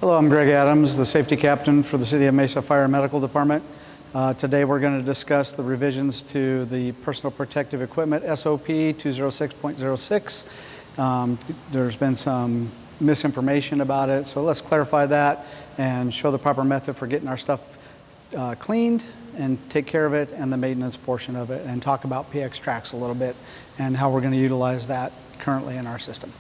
Hello, I'm Greg Adams, the safety captain for the City of Mesa Fire and Medical Department. Today we're going to discuss the revisions to the Personal Protective Equipment SOP 206.06. There's been some misinformation about it, so let's clarify that and show the proper method for getting our stuff cleaned and take care of it, and the maintenance portion of it, and talk about PX tracks a little bit and how we're going to utilize that currently in our system.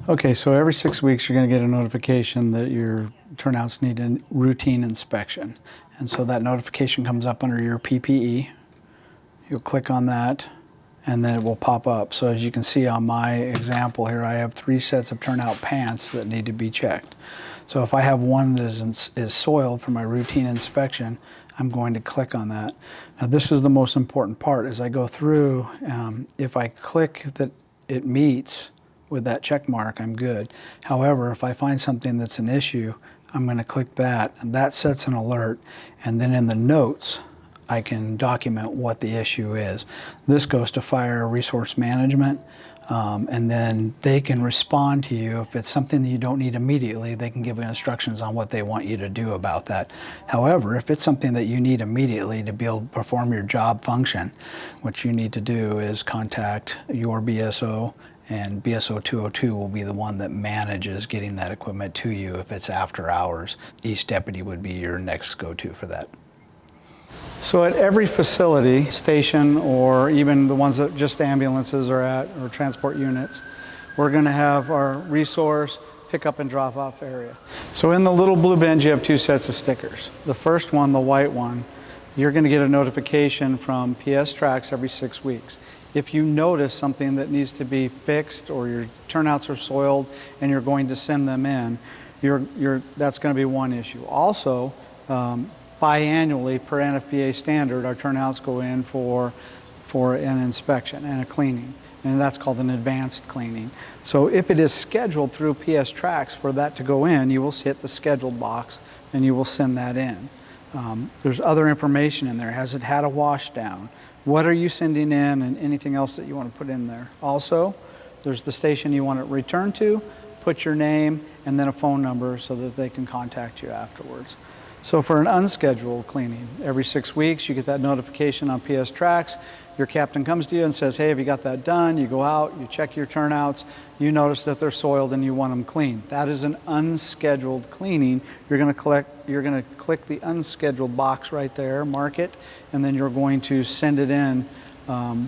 Okay, so every 6 weeks you're going to get a notification that your turnouts need a routine inspection. And so that notification comes up under your PPE. You'll click on that and then it will pop up. So as you can see on my example here, I have 3 sets of turnout pants that need to be checked. So if I have one that is soiled for my routine inspection, I'm going to click on that. Now this is the most important part. As I go through, if I click that it meets with that check mark, I'm good. However, if I find something that's an issue, I'm going to click that, and that sets an alert, and then in the notes I can document what the issue is. This goes to Fire Resource Management, and then they can respond to you. If it's something that you don't need immediately, they can give you instructions on what they want you to do about that. However, if it's something that you need immediately to be able to perform your job function, what you need to do is contact your BSO, and BSO 202 will be the one that manages getting that equipment to you if it's after hours. Each deputy would be your next go-to for that. So at every facility, station, or even the ones that just ambulances are at, or transport units, we're going to have our resource pick-up and drop-off area. So in the little blue bins, you have 2 sets of stickers. The first one, the white one, you're going to get a notification from PS Tracks every 6 weeks. If you notice something that needs to be fixed, or your turnouts are soiled and you're going to send them in, that's going to be one issue. Also, biannually per NFPA standard, our turnouts go in for an inspection and a cleaning, and that's called an advanced cleaning. So if it is scheduled through PS Tracks for that to go in, you will hit the scheduled box and you will send that in. There's other information in there. Has it had a wash down? What are you sending in, and anything else that you want to put in there. Also, there's the station you want it returned to, put your name and then a phone number so that they can contact you afterwards. So for an unscheduled cleaning, every 6 weeks you get that notification on PS Tracks. Your captain comes to you and says, hey, have you got that done? You go out, you check your turnouts, you notice that they're soiled and you want them clean. That is an unscheduled cleaning. You're going to click the unscheduled box right there, mark it, and then you're going to send it in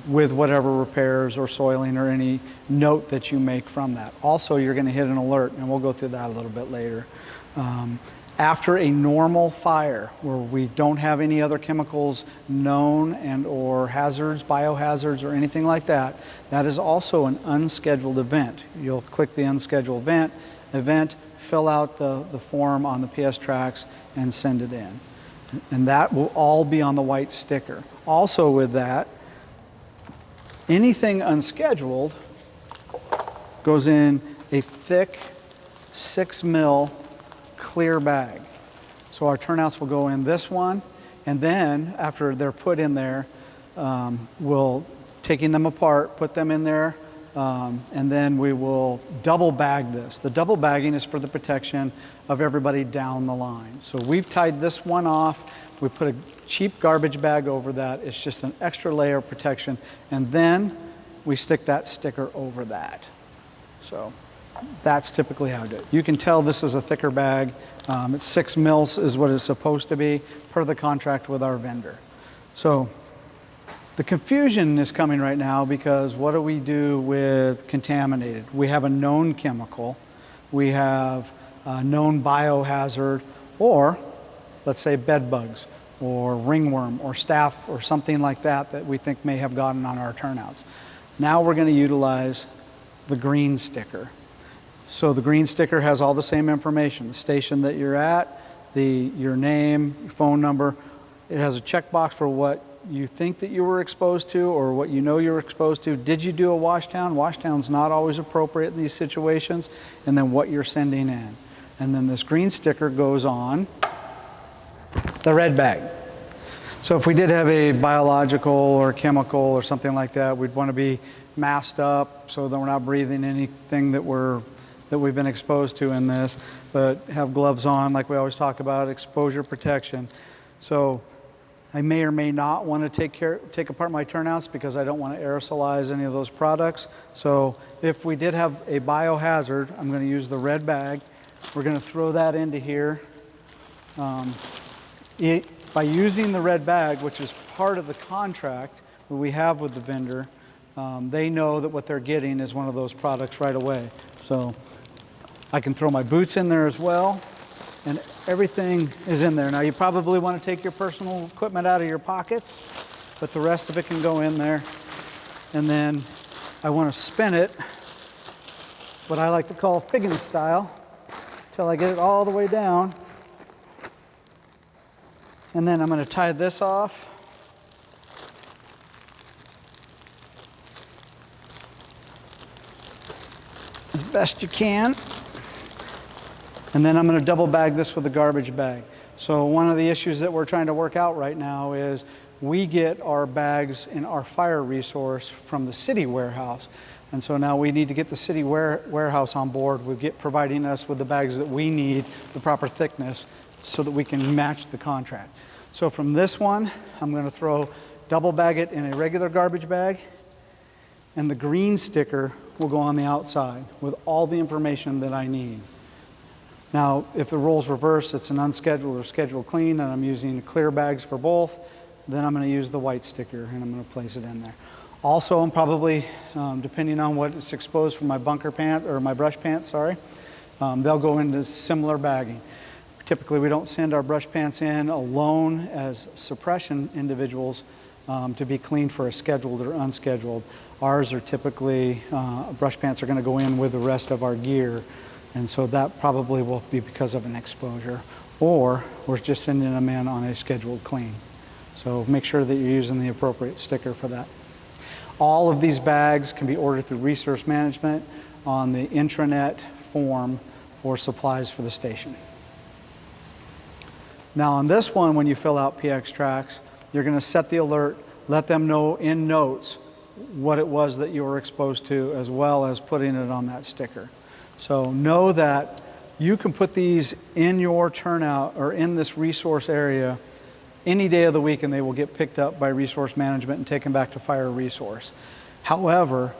with whatever repairs or soiling or any note that you make from that. Also, you're going to hit an alert, and we'll go through that a little bit later. After a normal fire where we don't have any other chemicals known and or hazards, biohazards or anything like that, that is also an unscheduled event. You'll click the unscheduled event, fill out the form on the PS Tracks and send it in. And that will all be on the white sticker. Also with that, anything unscheduled goes in a thick 6 mil clear bag. So our turnouts will go in this one, and then after they're put in there, we'll taking them apart, put them in there, and then we will double bag this. The double bagging is for the protection of everybody down the line. So we've tied this one off. We put a cheap garbage bag over that. It's just an extra layer of protection, and then we stick that sticker over that. So that's typically how I do it. You can tell this is a thicker bag. It's 6 mils is what it's supposed to be per the contract with our vendor. So the confusion is coming right now because what do we do with contaminated? We have a known chemical, we have a known biohazard, or let's say bed bugs or ringworm or staph or something like that that we think may have gotten on our turnouts. Now we're going to utilize the green sticker. So the green sticker has all the same information, the station that you're at, your name, your phone number. It has a checkbox for what you think that you were exposed to or what you know you were exposed to. Did you do a washdown? Washdown's not always appropriate in these situations. And then what you're sending in. And then this green sticker goes on the red bag. So if we did have a biological or chemical or something like that, we'd want to be masked up so that we're not breathing anything that we're that we've been exposed to in this, but have gloves on, like we always talk about, exposure protection. So I may or may not want to take apart my turnouts because I don't want to aerosolize any of those products. So if we did have a biohazard, I'm going to use the red bag. We're going to throw that into here. By using the red bag, which is part of the contract that we have with the vendor, they know that what they're getting is one of those products right away. So I can throw my boots in there as well, and everything is in there. Now you probably want to take your personal equipment out of your pockets, but the rest of it can go in there. And then I want to spin it, what I like to call figgin style, till I get it all the way down. And then I'm going to tie this off. As best you can. And then I'm going to double bag this with a garbage bag. So one of the issues that we're trying to work out right now is we get our bags in our fire resource from the city warehouse. And so now we need to get the city warehouse on board with providing us with the bags that we need, the proper thickness, so that we can match the contract. So from this one, I'm going to double bag it in a regular garbage bag, and the green sticker will go on the outside with all the information that I need. Now, if the role's reversed, it's an unscheduled or scheduled clean, and I'm using clear bags for both, then I'm going to use the white sticker, and I'm going to place it in there. Also, I'm probably, depending on what is exposed from my bunker pants, or my brush pants, sorry, they'll go into similar bagging. Typically, we don't send our brush pants in alone as suppression individuals to be cleaned for a scheduled or unscheduled. Ours are typically, brush pants are going to go in with the rest of our gear, and so that probably will be because of an exposure, or we're just sending them in on a scheduled clean. So make sure that you're using the appropriate sticker for that. All of these bags can be ordered through resource management on the intranet form for supplies for the station. Now on this one, when you fill out PX tracks, you're going to set the alert, let them know in notes what it was that you were exposed to, as well as putting it on that sticker. So know that you can put these in your turnout or in this resource area any day of the week, and they will get picked up by resource management and taken back to fire resource. However,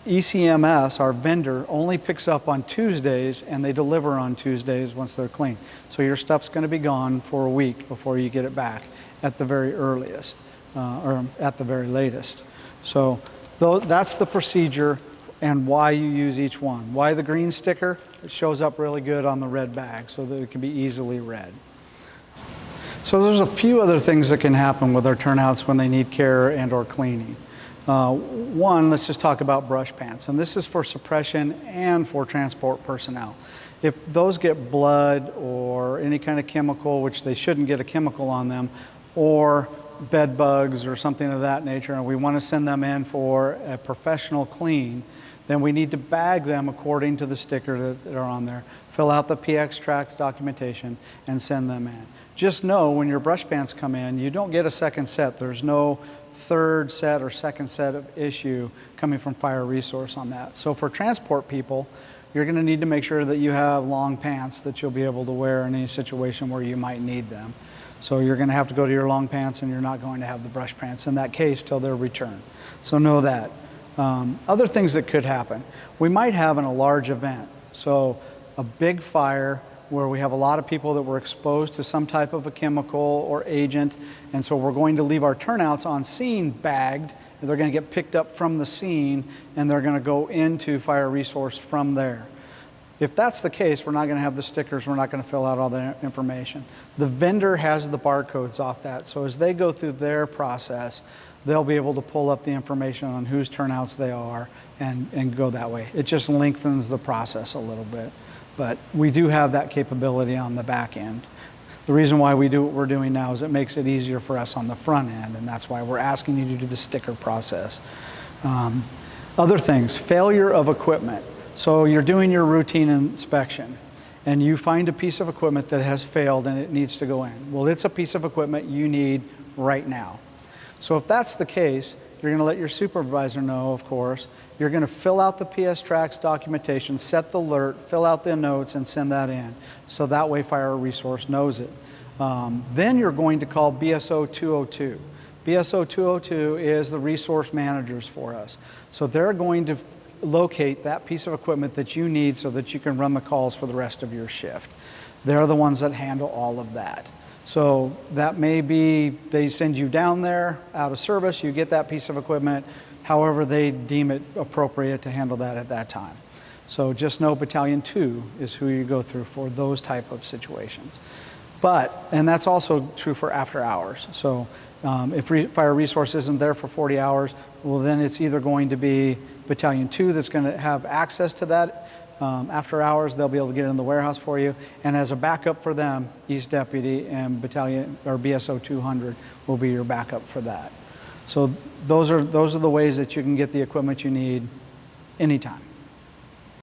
ECMS, our vendor, only picks up on Tuesdays, and they deliver on Tuesdays once they're clean. So your stuff's going to be gone for a week before you get it back at the very earliest, or at the very latest. So that's the procedure and why you use each one. Why the green sticker? It shows up really good on the red bag so that it can be easily read. So there's a few other things that can happen with our turnouts when they need care and or cleaning. One, let's just talk about brush pants. And this is for suppression and for transport personnel. If those get blood or any kind of chemical, which they shouldn't get a chemical on them, or bed bugs or something of that nature, and we want to send them in for a professional clean, then we need to bag them according to the sticker that are on there, fill out the PX tracks documentation, and send them in. Just know when your brush pants come in, you don't get a second set. There's no third set or second set of issue coming from fire resource on that. So for transport people, you're going to need to make sure that you have long pants that you'll be able to wear in any situation where you might need them. So you're going to have to go to your long pants, and you're not going to have the brush pants in that case till they're returned. So know that. Other things that could happen. We might have a large event. So a big fire where we have a lot of people that were exposed to some type of a chemical or agent, and so we're going to leave our turnouts on scene bagged. They're going to get picked up from the scene, and they're going to go into fire resource from there. If that's the case, we're not going to have the stickers, we're not going to fill out all the information. The vendor has the barcodes off that, so as they go through their process, they'll be able to pull up the information on whose turnouts they are and go that way. It just lengthens the process a little bit. But we do have that capability on the back end. The reason why we do what we're doing now is it makes it easier for us on the front end, and that's why we're asking you to do the sticker process. Other things, failure of equipment. So you're doing your routine inspection, and you find a piece of equipment that has failed and it needs to go in. Well, it's a piece of equipment you need right now. So if that's the case, You're going to let your supervisor know, of course. You're going to fill out the PS Tracks documentation, set the alert, fill out the notes, and send that in. So that way Fire Resource knows it. Then you're going to call BSO 202. BSO 202 is the resource managers for us. So they're going to locate that piece of equipment that you need so that you can run the calls for the rest of your shift. They're the ones that handle all of that. So that may be they send you down there out of service, you get that piece of equipment, however they deem it appropriate to handle that at that time. So just know Battalion 2 is who you go through for those type of situations. And that's also true for after hours. So if Fire Resource isn't there for 40 hours, well then it's either going to be Battalion 2 that's going to have access to that after hours. They'll be able to get it in the warehouse for you. And as a backup for them, East Deputy and Battalion or BSO 200 will be your backup for that. So those are the ways that you can get the equipment you need anytime.